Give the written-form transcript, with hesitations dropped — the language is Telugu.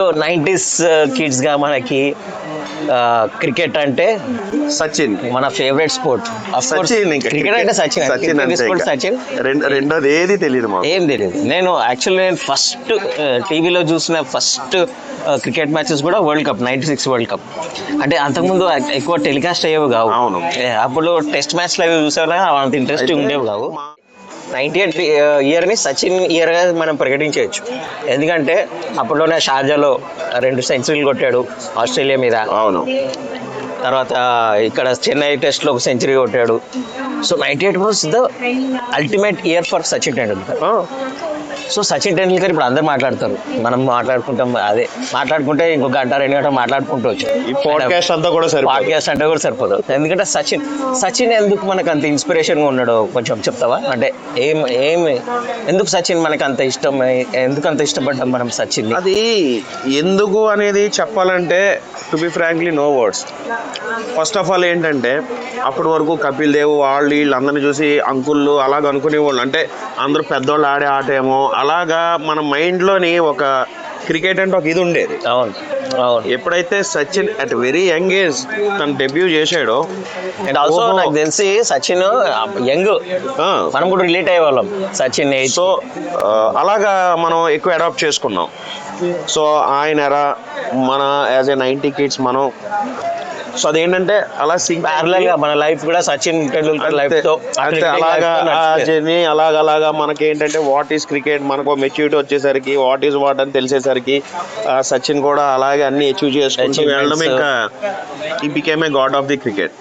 90s కిడ్స్ గా మనకి క్రికెట్ అంటే సచిన్ మన ఫేవరెట్ స్పోర్ట్. సచిన్ క్రికెట్ అంటే సచిన్, సచిన్ అంతే స్పోర్ట్ ఇంకా. సచిన్. రెండోది ఏది తెలియదు మాకు. ఏం తెలియదు. నేను ఫస్ట్ టీవీలో చూసిన ఫస్ట్ క్రికెట్ మ్యాచెస్ కూడా వరల్డ్ కప్ 96 వరల్డ్ కప్. అంటే అంతకుముందు ఎక్కువ టెలికాస్ట్ అయ్యేవి కావు. అవును. అప్పుడు టెస్ట్ మ్యాచ్లు అవి చూసారా, అంత ఇంట్రెస్టింగ్ ఉండేవి కావు. 98 ఇయర్ని సచిన్ ఇయర్గా మనం ప్రకటించవచ్చు. ఎందుకంటే అప్పట్లోనే షార్జాలో 2 సెంచరీలు కొట్టాడు ఆస్ట్రేలియా మీద. అవును. తర్వాత ఇక్కడ చెన్నై టెస్ట్లో ఒక సెంచరీ కొట్టాడు. So 98 was the ultimate year for Sachin Tendulkar. So Sachin Tendulkar ఇప్పుడు అందరు మాట్లాడతారు, మనం మాట్లాడుకుంటాం. అదే మాట్లాడుకుంటే ఇంకొక గంట 2 గంటలు మాట్లాడుకుంటూ వచ్చు. ఈ పాడ్కాస్ట్ అంతా కూడా పాడ్కాస్ట్ అంటే కూడా సరిపోదు. ఎందుకంటే సచిన్ ఎందుకు మనకు అంత ఇన్స్పిరేషన్గా ఉన్నాడో కొంచెం చెప్తావా? అంటే ఎందుకు సచిన్ మనకు అంత ఇష్టం, ఎందుకు అంత ఇష్టపడ్డాం మనం సచిన్? అది ఎందుకు అనేది చెప్పాలంటే to be frankly no words. First of all ఏంటంటే అప్పటి వరకు కపిల్ దేవ్ వీళ్ళు అందరిని చూసి అంకుళ్ళు అలాగ అనుకునేవాళ్ళు. అంటే అందరూ పెద్దోళ్ళు ఆడే ఆట ఏమో అలాగా మన మైండ్లోని ఒక క్రికెట్ అంటే ఒక ఇది ఉండేది. అవును అవును. ఎప్పుడైతే Sachin at very young age తను డెబ్యూ చేశాడో, అండ్ ఆల్సో నాకు తెలిసి సచిన్ యంగ్, మనం కూడా రిలేట్ అయ్యే వాళ్ళం సచిన్. సో అలాగా మనం ఎక్కువ అడాప్ట్ చేసుకున్నాం. సో ఆయన ఎరా మన యాజ్ ఏ 90 కిడ్స్ మనం. సో అదేంటంటే అలా ప్యారలల్ గా మన లైఫ్ కూడా సచిన్ టెండూల్కర్ లైఫ్ తో అంతే అలాగా జర్నీ అలాగా మనకి ఏంటంటే వాట్ ఈస్ క్రికెట్, మనకు మెచ్యూరిటీ వచ్చేసరికి వాట్ ఈస్ వాట్ అని తెలిసేసరికి సచిన్ కూడా అలాగే అన్ని అచీవ్ చేసుకుంటూ వెళ్ళడం. ఇంకా he became a God of the cricket.